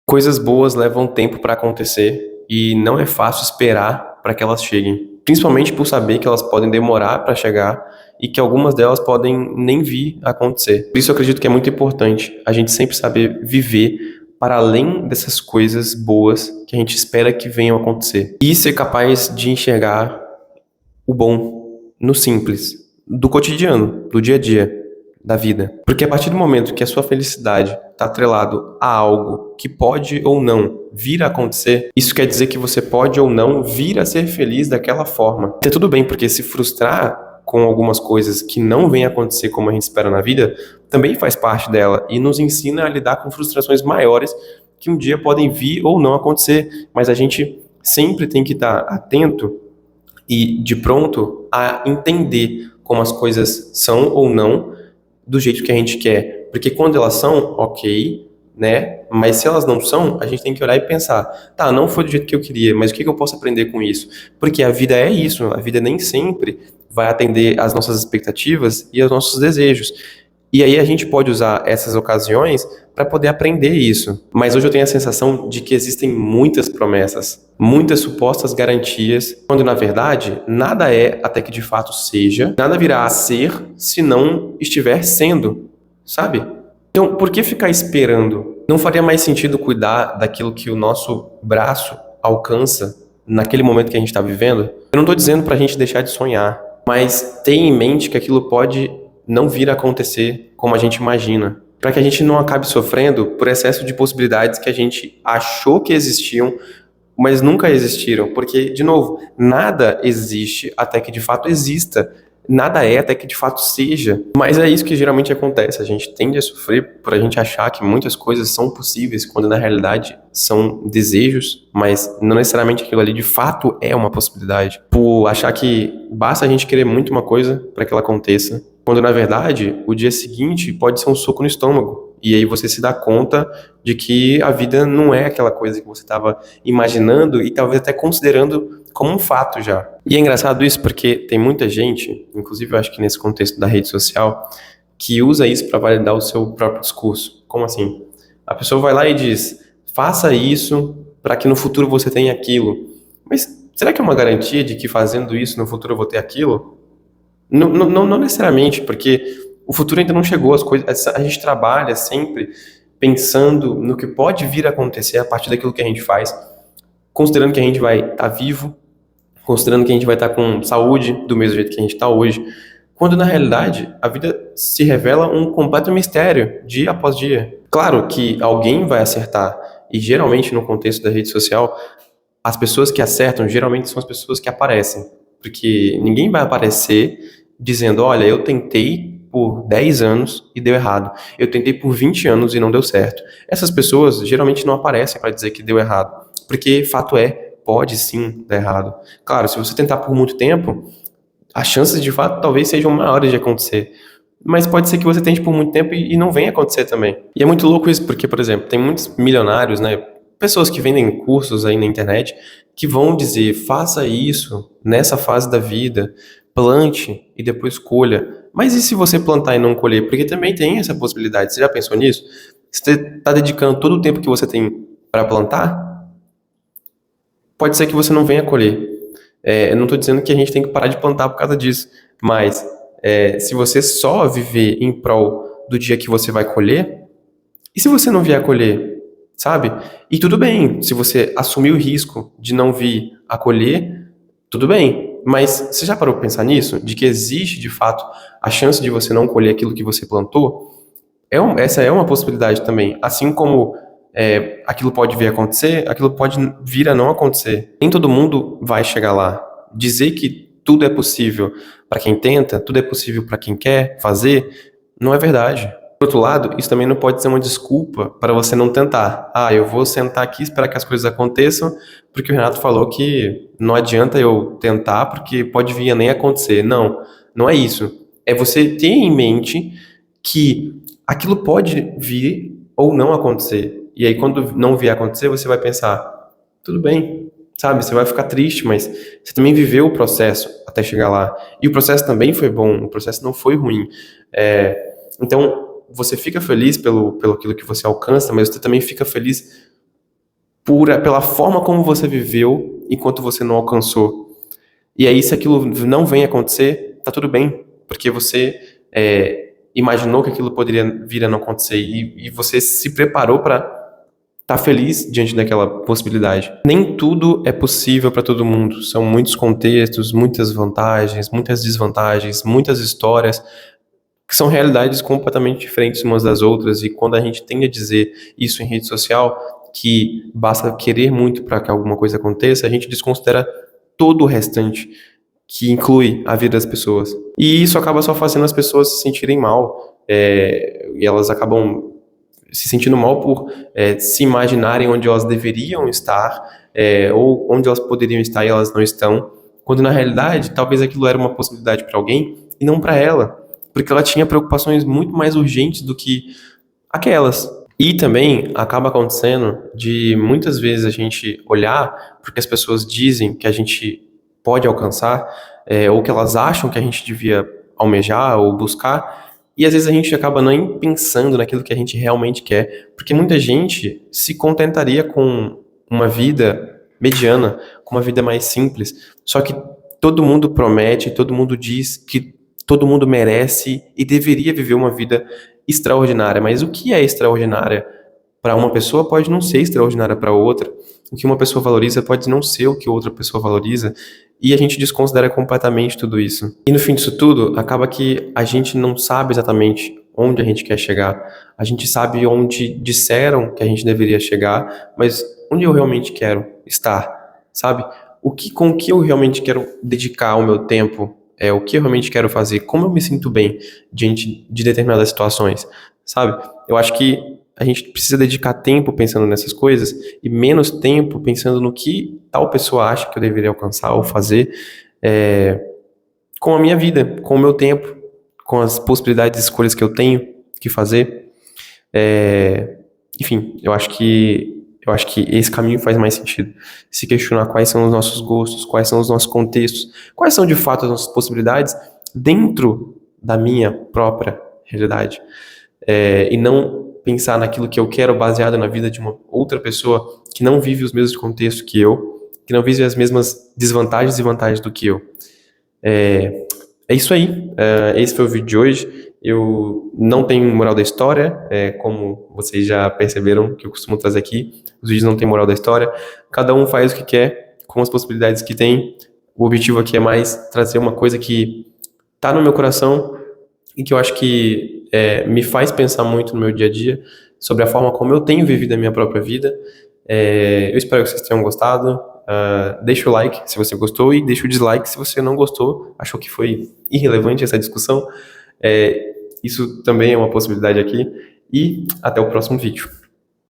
Coisas boas levam tempo para acontecer e não é fácil esperar para que elas cheguem. Principalmente por saber que elas podem demorar para chegar e que algumas delas podem nem vir a acontecer. Por isso eu acredito que é muito importante a gente sempre saber viver para além dessas coisas boas que a gente espera que venham a acontecer. E ser capaz de enxergar o bom no simples, do cotidiano, do dia a dia, da vida. Porque a partir do momento que a sua felicidade está atrelado a algo que pode ou não vir a acontecer, isso quer dizer que você pode ou não vir a ser feliz daquela forma. Então, tudo bem, porque se frustrar com algumas coisas que não vêm a acontecer como a gente espera na vida, também faz parte dela e nos ensina a lidar com frustrações maiores que um dia podem vir ou não acontecer. Mas a gente sempre tem que estar atento e de pronto a entender como as coisas são ou não do jeito que a gente quer. Porque quando elas são, ok, né? Mas se elas não são, a gente tem que olhar e pensar, tá, não foi do jeito que eu queria, mas o que eu posso aprender com isso? Porque a vida é isso, a vida nem sempre vai atender às nossas expectativas e aos nossos desejos. E aí a gente pode usar essas ocasiões para poder aprender isso. Mas hoje eu tenho a sensação de que existem muitas promessas, muitas supostas garantias, quando na verdade nada é até que de fato seja, nada virá a ser se não estiver sendo, sabe? Então, por que ficar esperando? Não faria mais sentido cuidar daquilo que o nosso braço alcança naquele momento que a gente está vivendo? Eu não estou dizendo para a gente deixar de sonhar, mas tenha em mente que aquilo pode não vir a acontecer como a gente imagina, para que a gente não acabe sofrendo por excesso de possibilidades que a gente achou que existiam, mas nunca existiram, porque, de novo, nada existe até que de fato exista, nada é até que de fato seja, mas é isso que geralmente acontece, a gente tende a sofrer por a gente achar que muitas coisas são possíveis, quando na realidade são desejos, mas não necessariamente aquilo ali de fato é uma possibilidade, por achar que basta a gente querer muito uma coisa para que ela aconteça, quando na verdade o dia seguinte pode ser um soco no estômago. E aí você se dá conta de que a vida não é aquela coisa que você estava imaginando e talvez até considerando como um fato já. E é engraçado isso porque tem muita gente, inclusive eu acho que nesse contexto da rede social, que usa isso para validar o seu próprio discurso. Como assim? A pessoa vai lá e diz, faça isso para que no futuro você tenha aquilo. Mas será que é uma garantia de que fazendo isso no futuro eu vou ter aquilo? Não necessariamente, porque o futuro ainda não chegou, as coisas, a gente trabalha sempre pensando no que pode vir a acontecer a partir daquilo que a gente faz, considerando que a gente vai estar vivo, considerando que a gente vai estar com saúde do mesmo jeito que a gente está hoje, quando na realidade a vida se revela um completo mistério, dia após dia. Claro que alguém vai acertar, e geralmente no contexto da rede social, as pessoas que acertam geralmente são as pessoas que aparecem, porque ninguém vai aparecer dizendo, olha, eu tentei por 10 anos e deu errado. Eu tentei por 20 anos e não deu certo. Essas pessoas geralmente não aparecem para dizer que deu errado, porque fato é, pode sim dar errado. Claro, se você tentar por muito tempo, as chances de fato talvez sejam maiores de acontecer. Mas pode ser que você tente por muito tempo e não venha acontecer também. E é muito louco isso, porque, por exemplo, tem muitos milionários, né? Pessoas que vendem cursos aí na internet que vão dizer, faça isso nessa fase da vida, plante e depois colha. Mas e se você plantar e não colher? Porque também tem essa possibilidade. Você já pensou nisso? Você está dedicando todo o tempo que você tem para plantar? Pode ser que você não venha colher. Eu não estou dizendo que a gente tem que parar de plantar por causa disso, mas se você só viver em prol do dia que você vai colher, e se você não vier a colher, sabe? E tudo bem, se você assumir o risco de não vir a colher, tudo bem. Mas você já parou para pensar nisso? De que existe, de fato, a chance de você não colher aquilo que você plantou? Essa é uma possibilidade também. Assim como aquilo pode vir a acontecer, aquilo pode vir a não acontecer. Nem todo mundo vai chegar lá. Dizer que tudo é possível para quem tenta, tudo é possível para quem quer fazer, não é verdade. Por outro lado, isso também não pode ser uma desculpa para você não tentar. Ah, eu vou sentar aqui e esperar que as coisas aconteçam, porque o Renato falou que não adianta eu tentar, porque pode vir a nem acontecer. Não, não é isso. É você ter em mente que aquilo pode vir ou não acontecer. E aí, quando não vier acontecer, você vai pensar, tudo bem, sabe? Você vai ficar triste, mas você também viveu o processo até chegar lá. E o processo também foi bom, o processo não foi ruim. Então, você fica feliz pelo aquilo que você alcança, mas você também fica feliz pela forma como você viveu enquanto você não alcançou. E aí, se aquilo não vem acontecer, tá tudo bem, porque você imaginou que aquilo poderia vir a não acontecer e você se preparou para estar feliz diante daquela possibilidade. Nem tudo é possível para todo mundo. São muitos contextos, muitas vantagens, muitas desvantagens, muitas histórias que são realidades completamente diferentes umas das outras, e quando a gente tende a dizer isso em rede social, que basta querer muito para que alguma coisa aconteça, a gente desconsidera todo o restante, que inclui a vida das pessoas. E isso acaba só fazendo as pessoas se sentirem mal, e elas acabam se sentindo mal por se imaginarem onde elas deveriam estar, ou onde elas poderiam estar e elas não estão, quando na realidade talvez aquilo era uma possibilidade para alguém e não para ela, porque ela tinha preocupações muito mais urgentes do que aquelas. E também acaba acontecendo de muitas vezes a gente olhar porque as pessoas dizem que a gente pode alcançar, ou que elas acham que a gente devia almejar ou buscar, e às vezes a gente acaba nem pensando naquilo que a gente realmente quer, porque muita gente se contentaria com uma vida mediana, com uma vida mais simples, só que todo mundo promete, todo mundo diz que todo mundo merece e deveria viver uma vida extraordinária, mas o que é extraordinária para uma pessoa pode não ser extraordinária para outra. O que uma pessoa valoriza pode não ser o que outra pessoa valoriza, e a gente desconsidera completamente tudo isso. E no fim disso tudo, acaba que a gente não sabe exatamente onde a gente quer chegar. A gente sabe onde disseram que a gente deveria chegar, mas onde eu realmente quero estar, sabe? Com o que eu realmente quero dedicar o meu tempo, o que eu realmente quero fazer, como eu me sinto bem diante de determinadas situações, sabe? Eu acho que a gente precisa dedicar tempo pensando nessas coisas e menos tempo pensando no que tal pessoa acha que eu deveria alcançar ou fazer, com a minha vida, com o meu tempo, com as possibilidades de escolhas que eu tenho que fazer. Enfim, eu acho que esse caminho faz mais sentido. Se questionar quais são os nossos gostos, quais são os nossos contextos, quais são de fato as nossas possibilidades dentro da minha própria realidade. E não pensar naquilo que eu quero baseado na vida de uma outra pessoa que não vive os mesmos contextos que eu, que não vive as mesmas desvantagens e vantagens do que eu. É isso aí. Esse foi o vídeo de hoje. Eu não tenho moral da história, como vocês já perceberam que eu costumo trazer aqui. Os vídeos não têm moral da história. Cada um faz o que quer, com as possibilidades que tem. O objetivo aqui é mais trazer uma coisa que tá no meu coração e que eu acho que me faz pensar muito no meu dia a dia sobre a forma como eu tenho vivido a minha própria vida. Eu espero que vocês tenham gostado. Deixa o like se você gostou e deixa o dislike se você não gostou, achou que foi irrelevante essa discussão. Isso também é uma possibilidade aqui. E até o próximo vídeo.